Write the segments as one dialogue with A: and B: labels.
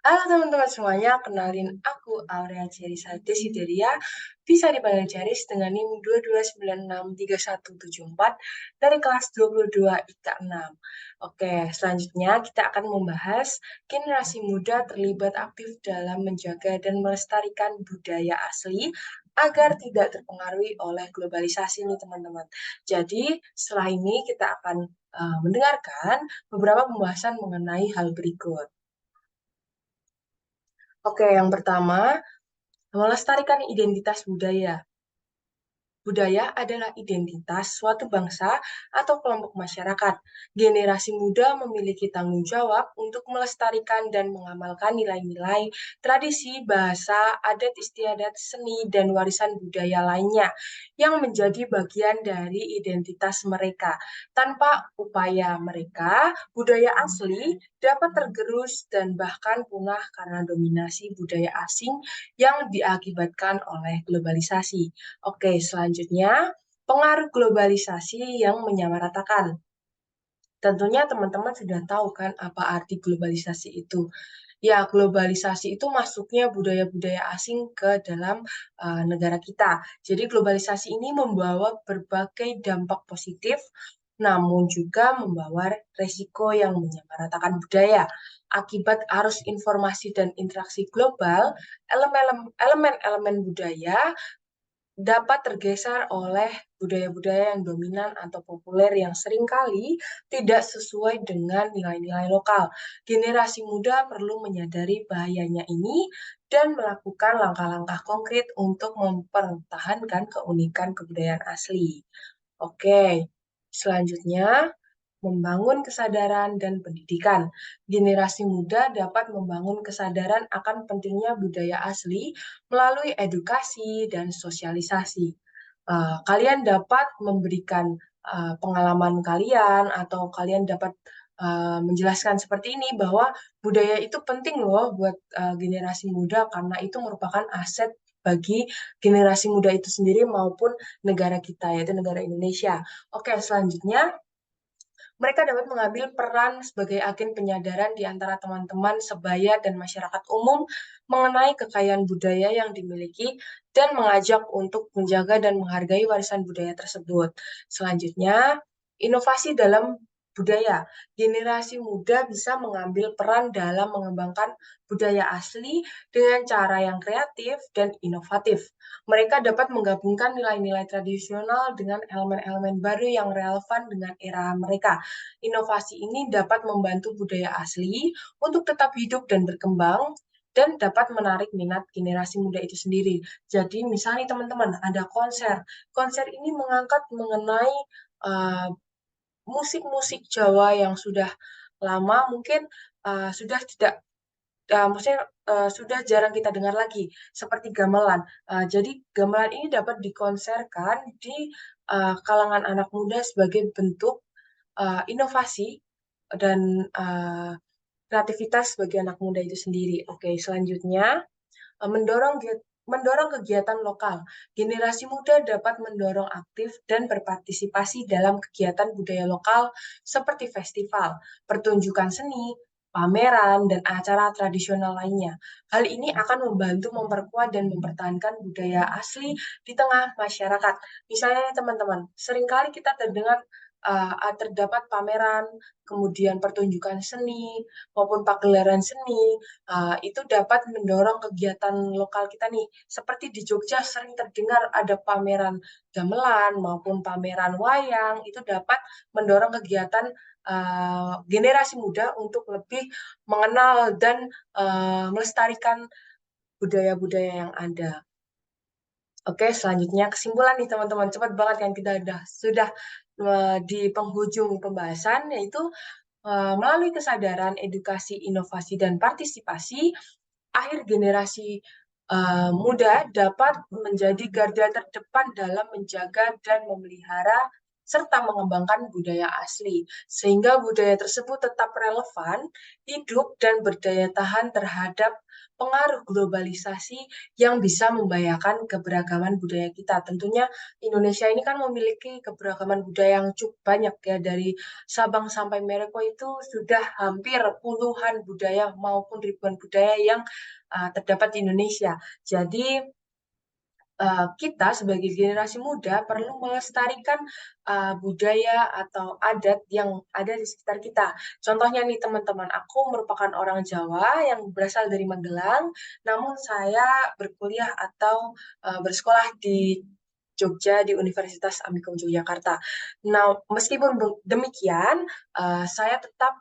A: Halo teman-teman semuanya, kenalin aku Aurea Cerisa Desideria, bisa dipanggil Ceris dengan NIM 2296374 dari kelas 22 IKA 6. Oke, selanjutnya kita akan membahas generasi muda terlibat aktif dalam menjaga dan melestarikan budaya asli agar tidak terpengaruhi oleh globalisasi nih teman-teman. Jadi setelah ini kita akan mendengarkan beberapa pembahasan mengenai hal berikut. Oke, yang pertama, melestarikan identitas budaya. Budaya adalah identitas suatu bangsa atau kelompok masyarakat. Generasi muda memiliki tanggung jawab untuk melestarikan dan mengamalkan nilai-nilai, tradisi, bahasa, adat istiadat, seni, dan warisan budaya lainnya yang menjadi bagian dari identitas mereka. Tanpa upaya mereka, budaya asli dapat tergerus dan bahkan punah karena dominasi budaya asing yang diakibatkan oleh globalisasi. Oke, selanjutnya pengaruh globalisasi yang menyamaratakan. Tentunya teman-teman sudah tahu kan apa arti globalisasi itu. Ya, globalisasi itu masuknya budaya-budaya asing ke dalam negara kita. Jadi globalisasi ini membawa berbagai dampak positif, namun juga membawa resiko yang menyamaratakan budaya. Akibat arus informasi dan interaksi global, elemen-elemen budaya dapat tergeser oleh budaya-budaya yang dominan atau populer yang seringkali tidak sesuai dengan nilai-nilai lokal. Generasi muda perlu menyadari bahayanya ini dan melakukan langkah-langkah konkret untuk mempertahankan keunikan kebudayaan asli. Oke, selanjutnya membangun kesadaran dan pendidikan. Generasi muda dapat membangun kesadaran akan pentingnya budaya asli melalui edukasi dan sosialisasi. Kalian dapat memberikan pengalaman kalian atau kalian dapat menjelaskan seperti ini bahwa budaya itu penting loh buat generasi muda karena itu merupakan aset bagi generasi muda itu sendiri maupun negara kita yaitu negara Indonesia. Oke, selanjutnya mereka dapat mengambil peran sebagai agen penyadaran di antara teman-teman sebaya dan masyarakat umum mengenai kekayaan budaya yang dimiliki dan mengajak untuk menjaga dan menghargai warisan budaya tersebut. Selanjutnya, inovasi dalam budaya. Generasi muda bisa mengambil peran dalam mengembangkan budaya asli dengan cara yang kreatif dan inovatif. Mereka dapat menggabungkan nilai-nilai tradisional dengan elemen-elemen baru yang relevan dengan era mereka. Inovasi ini dapat membantu budaya asli untuk tetap hidup dan berkembang dan dapat menarik minat generasi muda itu sendiri. Jadi misalnya teman-teman ada konser. Konser ini mengangkat mengenai uh, musik-musik Jawa yang sudah lama mungkin sudah tidak maksudnya sudah jarang kita dengar lagi seperti gamelan. Jadi gamelan ini dapat dikonserkan di kalangan anak muda sebagai bentuk inovasi dan kreativitas bagi anak muda itu sendiri. Oke, selanjutnya mendorong kegiatan lokal. Generasi muda dapat mendorong aktif dan berpartisipasi dalam kegiatan budaya lokal seperti festival, pertunjukan seni, pameran, dan acara tradisional lainnya. Hal ini akan membantu memperkuat dan mempertahankan budaya asli di tengah masyarakat. Misalnya nih teman-teman, seringkali kita terdengar terdapat pameran, kemudian pertunjukan seni, maupun pagelaran seni, itu dapat mendorong kegiatan lokal kita nih. Seperti di Jogja sering terdengar ada pameran gamelan maupun pameran wayang, itu dapat mendorong kegiatan generasi muda untuk lebih mengenal dan melestarikan budaya-budaya yang ada. Oke, selanjutnya kesimpulan nih teman-teman. Cepat banget kan kita sudah di penghujung pembahasan, yaitu melalui kesadaran, edukasi, inovasi, dan partisipasi, akhir generasi muda dapat menjadi garda terdepan dalam menjaga dan memelihara serta mengembangkan budaya asli, sehingga budaya tersebut tetap relevan, hidup, dan berdaya tahan terhadap pengaruh globalisasi yang bisa membahayakan keberagaman budaya kita. Tentunya Indonesia ini kan memiliki keberagaman budaya yang cukup banyak ya, dari Sabang sampai Merauke itu sudah hampir puluhan budaya maupun ribuan budaya yang terdapat di Indonesia. Jadi kita sebagai generasi muda perlu melestarikan budaya atau adat yang ada di sekitar kita. Contohnya nih teman-teman, aku merupakan orang Jawa yang berasal dari Magelang, namun saya berkuliah atau bersekolah di Jogja di Universitas Amikom Yogyakarta. Nah, meskipun demikian, saya tetap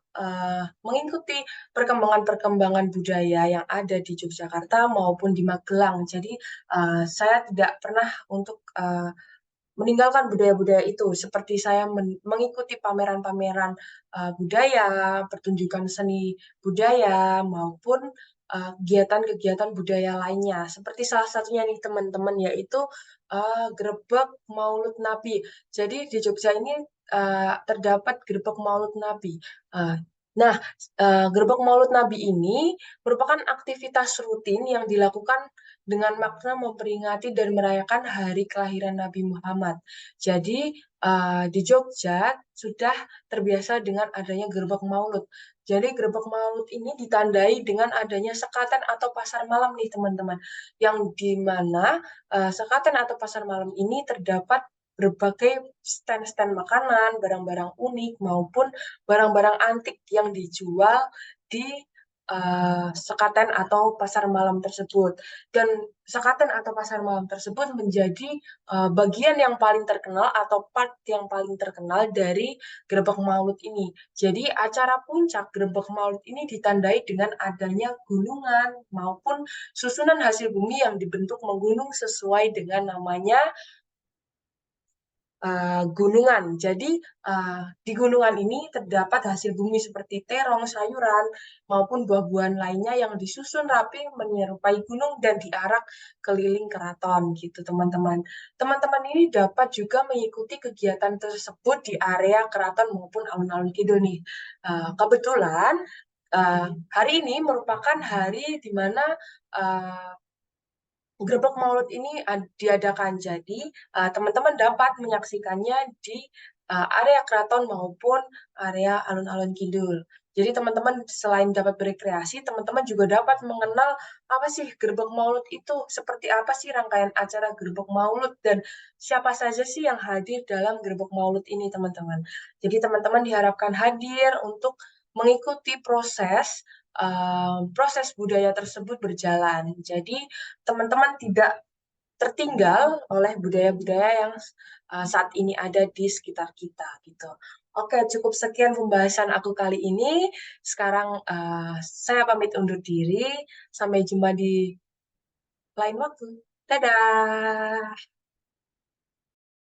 A: mengikuti perkembangan-perkembangan budaya yang ada di Yogyakarta maupun di Magelang. Jadi saya tidak pernah untuk meninggalkan budaya-budaya itu, seperti saya mengikuti pameran-pameran budaya, pertunjukan seni budaya, maupun kegiatan-kegiatan budaya lainnya. Seperti salah satunya nih teman-teman, yaitu Grebek Maulud Nabi. Jadi di Jogja ini terdapat Grebek Maulud Nabi. Uh, Nah, Gerbek Maulud Nabi ini merupakan aktivitas rutin yang dilakukan dengan makna memperingati dan merayakan hari kelahiran Nabi Muhammad. Jadi di Jogja sudah terbiasa dengan adanya Gerbek Maulud. Jadi Gerbek Maulud ini ditandai dengan adanya sekatan atau pasar malam nih teman-teman, yang di mana sekatan atau pasar malam ini terdapat berbagai stand-stand makanan, barang-barang unik maupun barang-barang antik yang dijual di sekaten atau pasar malam tersebut. Dan sekaten atau pasar malam tersebut menjadi bagian yang paling terkenal atau part yang paling terkenal dari Grebek Maulud ini. Jadi acara puncak Grebek Maulud ini ditandai dengan adanya gunungan maupun susunan hasil bumi yang dibentuk menggunung sesuai dengan namanya gunungan. Jadi di gunungan ini terdapat hasil bumi seperti terong, sayuran, maupun buah-buahan lainnya yang disusun rapi menyerupai gunung dan diarak keliling keraton gitu teman-teman. Teman-teman ini dapat juga mengikuti kegiatan tersebut di area keraton maupun alun-alun kidul nih. Kebetulan hari ini merupakan hari di mana uh, Grebek Maulud ini diadakan, jadi teman-teman dapat menyaksikannya di area keraton maupun area alun-alun kidul. Jadi teman-teman selain dapat berekreasi, teman-teman juga dapat mengenal apa sih Gerbek Maulud itu, seperti apa sih rangkaian acara Gerbek Maulud, dan siapa saja sih yang hadir dalam Gerbek Maulud ini teman-teman. Jadi teman-teman diharapkan hadir untuk mengikuti proses budaya tersebut berjalan. Jadi teman-teman tidak tertinggal oleh budaya-budaya yang saat ini ada di sekitar kita gitu. Oke, cukup sekian pembahasan aku kali ini. Sekarang saya pamit undur diri. Sampai jumpa di lain waktu. Dadah.